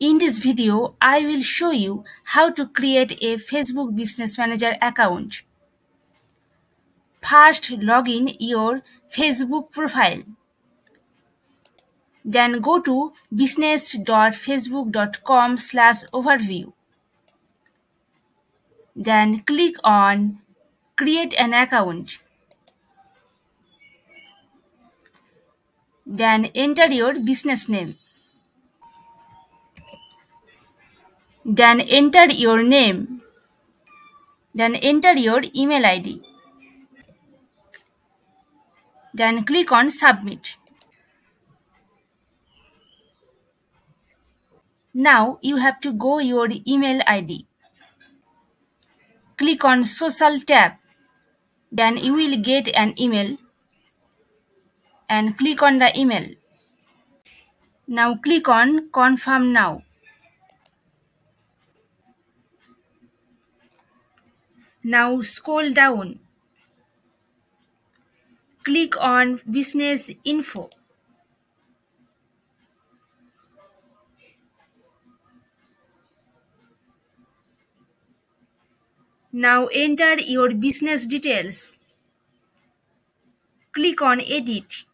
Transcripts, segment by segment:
In this video, I will show you how to create a Facebook Business Manager account. First, log in your Facebook profile. Then go to business.facebook.com/overview. Then click on Create an account. Then enter your business name. Then enter your name. Then enter your email ID. Then click on Submit. Now you have to go your email ID. Click on Social tab. Then you will get an email and click on the email. Now click on Confirm Now. Now scroll down. Click on Business Info. Now enter your business details. Click on Edit.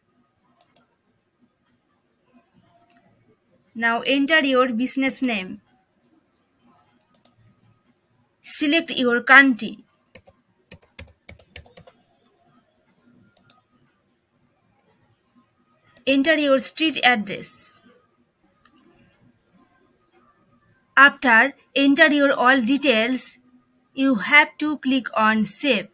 Now enter your business name. Select your country. Enter your street address. After enter your all details, you have to click on Save.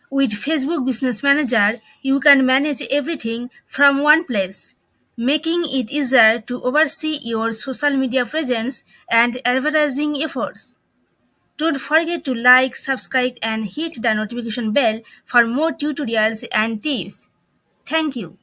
With Facebook Business Manager, you can manage everything from one place, making it easier to oversee your social media presence and advertising efforts. Don't forget to like, subscribe, and hit the notification bell for more tutorials and tips. Thank you.